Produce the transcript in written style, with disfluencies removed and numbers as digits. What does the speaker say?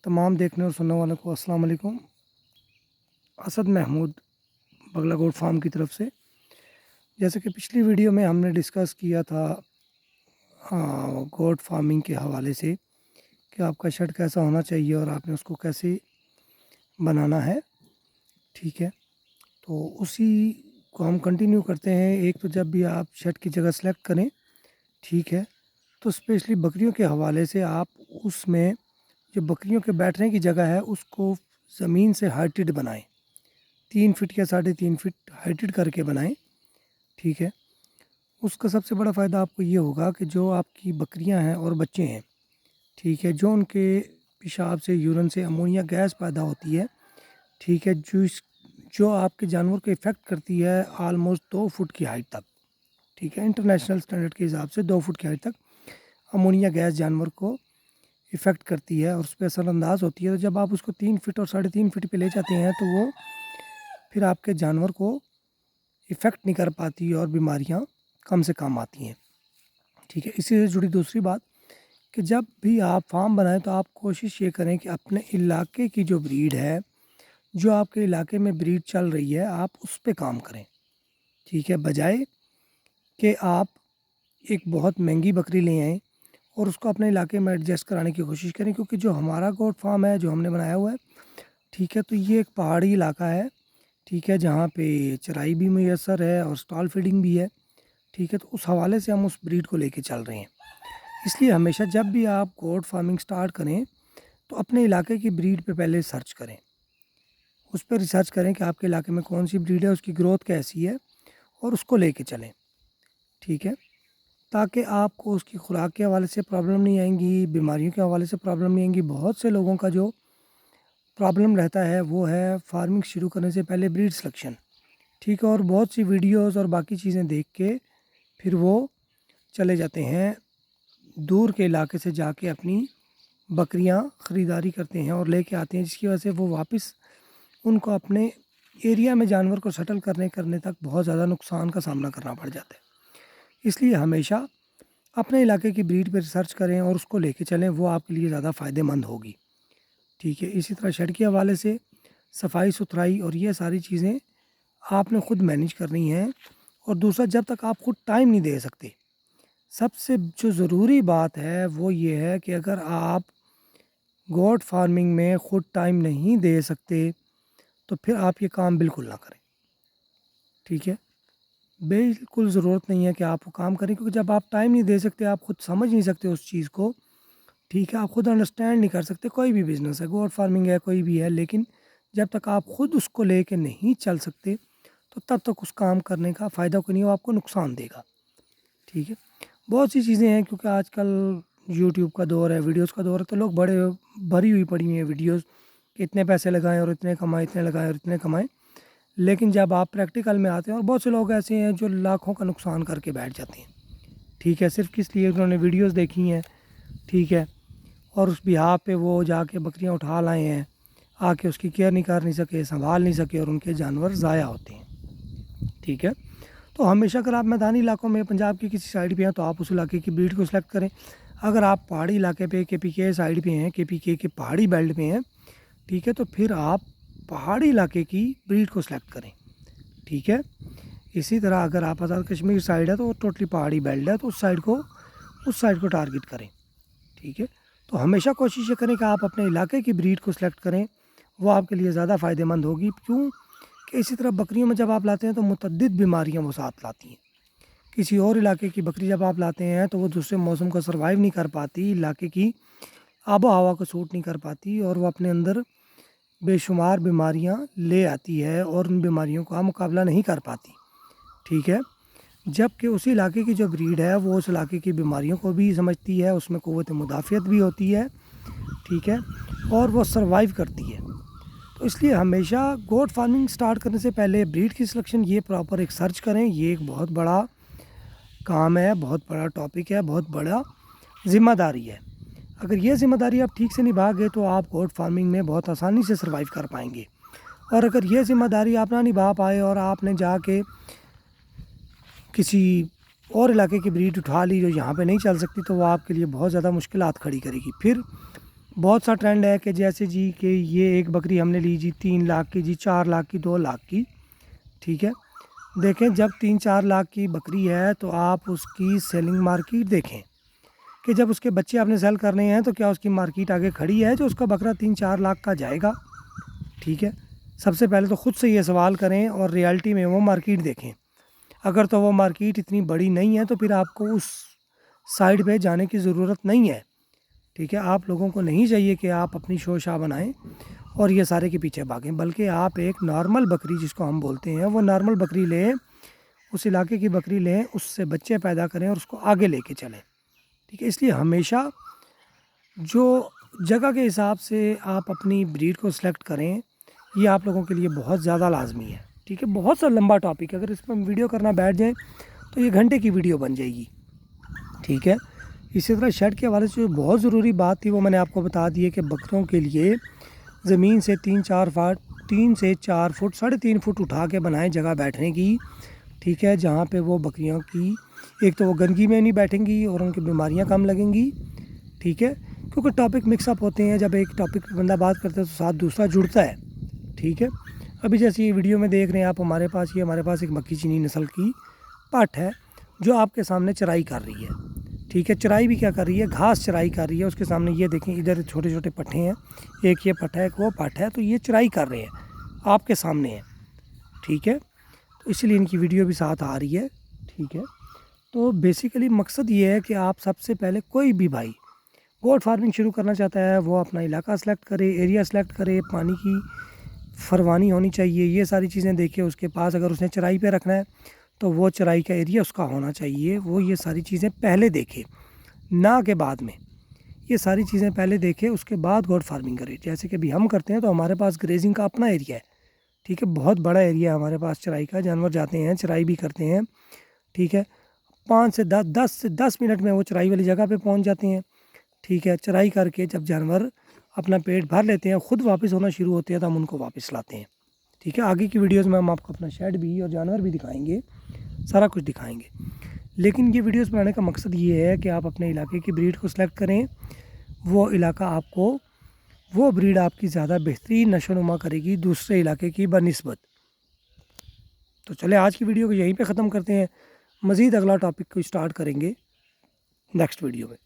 तमाम देखने और सुनने वालों को अस्सलाम वालेकुम। असद महमूद बगला गोट फार्म की तरफ से। जैसे कि पिछली वीडियो में हमने डिस्कस किया था गोट फार्मिंग के हवाले से कि आपका शेड कैसा होना चाहिए और आपने उसको कैसे बनाना है। ठीक है, तो उसी को हम कंटिन्यू करते हैं। एक तो जब भी आप शेड की जगह सेलेक्ट करें, ठीक है, तो स्पेशली बकरियों के हवाले से आप उसमें जो बकरियों के बैठने की जगह है उसको ज़मीन से हाइटेड बनाएं। 3 फीट या 3.5 फीट हाइटेड करके बनाएं। ठीक है, उसका सबसे बड़ा फ़ायदा आपको ये होगा कि जो आपकी बकरियां हैं और बच्चे हैं, ठीक है, जो उनके पेशाब से यूरिन से अमोनिया गैस पैदा होती है, ठीक है, जो आपके जानवर को इफ़ेक्ट करती है आलमोस्ट 2 फुट की हाइट तक। ठीक है, इंटरनेशनल स्टैंडर्ड के हिसाब से 2 फुट की हाइट तक अमोनिया गैस जानवर को इफ़ेक्ट करती है और उस पर असरअंदाज होती है। तो जब आप उसको 3 फीट और 3.5 फीट पे ले जाते हैं तो वो फिर आपके जानवर को इफ़ेक्ट नहीं कर पाती और बीमारियां कम से कम आती हैं। ठीक है, इसी से जुड़ी दूसरी बात कि जब भी आप फार्म बनाएं तो आप कोशिश ये करें कि अपने इलाके की जो ब्रीड है, जो आपके इलाके में ब्रीड चल रही है, आप उस पर काम करें। ठीक है, बजाय कि आप एक बहुत महंगी बकरी ले आएँ और उसको अपने इलाके में एडजस्ट कराने की कोशिश करें, क्योंकि जो हमारा गोट फार्म है जो हमने बनाया हुआ है, ठीक है, तो ये एक पहाड़ी इलाका है। ठीक है, जहाँ पे चराई भी मुयस्सर है और स्टॉल फीडिंग भी है। ठीक है, तो उस हवाले से हम उस ब्रीड को लेके चल रहे हैं। इसलिए हमेशा जब भी आप गोट फार्मिंग स्टार्ट करें तो अपने इलाके की ब्रीड पे पहले सर्च करें, उस पर रिसर्च करें कि आपके इलाके में कौन सी ब्रीड है, उसकी ग्रोथ कैसी है और उसको लेके चलें। ठीक है, ताकि आपको उसकी खुराक के हवाले से प्रॉब्लम नहीं आएंगी, बीमारियों के हवाले से प्रॉब्लम नहीं आएंगी। बहुत से लोगों का जो प्रॉब्लम रहता है वो है फार्मिंग शुरू करने से पहले ब्रीड सिलेक्शन। ठीक है, और बहुत सी वीडियोस और बाकी चीज़ें देख के फिर वो चले जाते हैं दूर के इलाके से, जाके अपनी बकरियां ख़रीदारी करते हैं और लेके आते हैं, जिसकी वजह से वो वापस उनको अपने एरिया में जानवर को सेटल करने तक बहुत ज़्यादा नुकसान का सामना करना पड़ जाता है। इसलिए हमेशा अपने इलाके की ब्रीड पर रिसर्च करें और उसको लेके चलें, वो आपके लिए ज़्यादा फ़ायदेमंद होगी। ठीक है, इसी तरह शेड के हवाले से सफाई सुथराई और ये सारी चीज़ें आपने ख़ुद मैनेज करनी है। और दूसरा, जब तक आप ख़ुद टाइम नहीं दे सकते, सबसे जो ज़रूरी बात है वो ये है कि अगर आप गोट फार्मिंग में ख़ुद टाइम नहीं दे सकते तो फिर आप ये काम बिल्कुल ना करें। ठीक है, बिल्कुल ज़रूरत नहीं है कि आप वो काम करें, क्योंकि जब आप टाइम नहीं दे सकते, आप ख़ुद समझ नहीं सकते उस चीज़ को, ठीक है, आप ख़ुद अंडरस्टैंड नहीं कर सकते। कोई भी बिज़नेस है, गोट फार्मिंग है, कोई भी है, लेकिन जब तक आप ख़ुद उसको लेके नहीं चल सकते तो तब तक उस काम करने का फ़ायदा कोई नहीं, वो आपको नुकसान देगा। ठीक है, बहुत सी चीज़ें हैं, क्योंकि आजकल यूट्यूब का दौर है, वीडियोस का दौर है, तो लोग बड़े भरी हुई पड़ी हुई हैं वीडियोस कि इतने पैसे लगाएं और इतने कमाएं, इतने लगाएं और इतने कमाएं। लेकिन जब आप प्रैक्टिकल में आते हैं, और बहुत से लोग ऐसे हैं जो लाखों का नुकसान करके बैठ जाते हैं। ठीक है, सिर्फ किस लिए उन्होंने वीडियोस देखी हैं, ठीक है, और उस बिहाफ पे वो जाके बकरियां उठा लाए हैं, आके उसकी केयर नहीं कर नहीं सके, संभाल नहीं सके और उनके जानवर ज़ाया होते हैं। ठीक है, तो हमेशा अगर आप मैदानी इलाकों में पंजाब की किसी साइड पे हैं तो आप उस इलाके की ब्रीड को सिलेक्ट करें। अगर आप पहाड़ी इलाके पे KPK साइड पे हैं, KPK के पहाड़ी बेल्ट में हैं, ठीक है, तो फिर आप पहाड़ी इलाके की ब्रीड को सिलेक्ट करें। ठीक है, इसी तरह अगर आप आज़ाद कश्मीर साइड है तो वो टोटली पहाड़ी बेल्ट है, तो उस साइड को टारगेट करें। ठीक है, तो हमेशा कोशिश ये करें कि आप अपने इलाके की ब्रीड को सिलेक्ट करें, वो आपके लिए ज़्यादा फ़ायदेमंद होगी। क्यों कि इसी तरह बकरियों में जब आप लाते हैं तो मुतअद्दिद बीमारियां वो साथ लाती हैं। किसी और इलाके की बकरी जब आप लाते हैं तो वो दूसरे मौसम को सर्वाइव नहीं कर पाती, इलाके की आबो हवा को सूट नहीं कर पाती और वो अपने अंदर बेशुमार बीमारियां ले आती है और उन बीमारियों का मुकाबला नहीं कर पाती। ठीक है, जबकि उसी इलाके की जो ब्रीड है वो उस इलाके की बीमारियों को भी समझती है, उसमें क़ुव्वत मुदाफ़ियत भी होती है। ठीक है, और वो सर्वाइव करती है। तो इसलिए हमेशा गोट फार्मिंग स्टार्ट करने से पहले ब्रीड की सिलेक्शन ये प्रॉपर एक सर्च करें। ये एक बहुत बड़ा काम है, बहुत बड़ा टॉपिक है, बहुत बड़ा ज़िम्मेदारी है। अगर ये ज़िम्मेदारी आप ठीक से निभा गए तो आप गोट फार्मिंग में बहुत आसानी से सर्वाइव कर पाएंगे। और अगर ये ज़िम्मेदारी आप ना निभा पाए और आपने जाके किसी और इलाके की ब्रीड उठा ली जो यहाँ पे नहीं चल सकती, तो वो आपके लिए बहुत ज़्यादा मुश्किलात खड़ी करेगी। फिर بہت سا ٹرینڈ ہے کہ جیسے جی کہ یہ ایک بکری ہم نے لی جی 3 لاکھ کی، جی 4 لاکھ کی، 2 لاکھ کی، ٹھیک ہے. دیکھیں جب 3-4 لاکھ کی بکری ہے تو آپ اس کی سیلنگ مارکیٹ دیکھیں کہ جب اس کے بچے آپ نے سیل کرنے ہیں تو کیا اس کی مارکیٹ آگے کھڑی ہے جو اس کا بکرا 3-4 لاکھ کا جائے گا. ٹھیک ہے، سب سے پہلے تو خود سے یہ سوال کریں اور ریالٹی میں وہ مارکیٹ دیکھیں. اگر تو وہ مارکیٹ اتنی بڑی نہیں ہے تو پھر آپ کو اس سائڈ پہ جانے کی ضرورت نہیں ہے. ٹھیک ہے، آپ لوگوں کو نہیں چاہیے کہ آپ اپنی شو شاہ بنائیں اور یہ سارے کے پیچھے بھاگیں، بلکہ آپ ایک نارمل بکری جس کو ہم بولتے ہیں وہ نارمل بکری لیں، اس علاقے کی بکری لیں، اس سے بچے پیدا کریں اور اس کو آگے لے کے چلیں. ٹھیک ہے، اس لیے ہمیشہ جو جگہ کے حساب سے آپ اپنی بریڈ کو سلیکٹ کریں یہ آپ لوگوں کے لیے بہت زیادہ لازمی ہے. ٹھیک ہے، بہت سا لمبا ٹاپک ہے، اگر اس پہ ہم ویڈیو کرنا بیٹھ جائیں تو یہ گھنٹے کی ویڈیو بن جائے گی. ٹھیک ہے، اسی طرح شیڈ کے حوالے سے جو بہت ضروری بات تھی وہ میں نے آپ کو بتا دی ہے کہ بکروں کے لیے زمین سے 3 سے 4 فٹ 3.5 فٹ اٹھا کے بنائیں جگہ بیٹھنے کی. ٹھیک ہے، جہاں پہ وہ بکریوں کی ایک تو وہ گندگی میں نہیں بیٹھیں گی اور ان کی بیماریاں کم لگیں گی. ٹھیک ہے، کیونکہ ٹاپک مکس اپ ہوتے ہیں، جب ایک ٹاپک پہ بندہ بات کرتا ہے تو ساتھ دوسرا جڑتا ہے. ٹھیک ہے، ابھی جیسے یہ ویڈیو میں دیکھ رہے ہیں آپ ہمارے پاس ایک مکی چینی نسل کی پٹ ہے جو آپ کے سامنے چرائی کر رہی ہے. ٹھیک ہے، چرائی بھی کیا کر رہی ہے، گھاس چرائی کر رہی ہے. اس کے سامنے یہ دیکھیں ادھر چھوٹے چھوٹے پٹھے ہیں، ایک یہ پٹھا ہے ایک وہ پٹ ہے، تو یہ چرائی کر رہے ہیں آپ کے سامنے ہے. ٹھیک ہے، تو اسی لیے ان کی ویڈیو بھی ساتھ آ رہی ہے. ٹھیک ہے، تو بیسیکلی مقصد یہ ہے کہ آپ سب سے پہلے کوئی بھی بھائی گوٹ فارمنگ شروع کرنا چاہتا ہے وہ اپنا علاقہ سلیکٹ کرے، ایریا سلیکٹ کرے، پانی کی فروانی ہونی چاہیے، یہ ساری چیزیں دیکھے. اس کے پاس اگر اس نے چرائی پہ رکھنا ہے تو وہ چرائی کا ایریا اس کا ہونا چاہیے، وہ یہ ساری چیزیں پہلے دیکھے نہ کہ بعد میں. یہ ساری چیزیں پہلے دیکھے اس کے بعد گوٹ فارمنگ کرے. جیسے کہ ابھی ہم کرتے ہیں تو ہمارے پاس گریزنگ کا اپنا ایریا ہے. ٹھیک ہے، بہت بڑا ایریا ہے ہمارے پاس چرائی کا، جانور جاتے ہیں چرائی بھی کرتے ہیں. ٹھیک ہے، 10 سے 10 منٹ میں وہ چرائی والی جگہ پہ پہنچ جاتے ہیں. ٹھیک ہے، چرائی کر کے جب جانور اپنا پیٹ بھر لیتے ہیں خود واپس ہونا شروع ہوتے ہیں تو ہم ان کو واپس لاتے ہیں. ٹھیک ہے، آگے کی ویڈیوز میں ہم آپ کو اپنا شیڈ بھی اور جانور بھی دکھائیں گے، سارا کچھ دکھائیں گے. لیکن یہ ویڈیوز بنانے کا مقصد یہ ہے کہ آپ اپنے علاقے کی بریڈ کو سلیکٹ کریں، وہ علاقہ آپ کو وہ بریڈ آپ کی زیادہ بہترین نشو و نما کرے گی دوسرے علاقے کی بنسبت. تو چلے آج کی ویڈیو کو یہیں پہ ختم کرتے ہیں، مزید اگلا ٹاپک کو اسٹارٹ کریں گے نیکسٹ ویڈیو میں.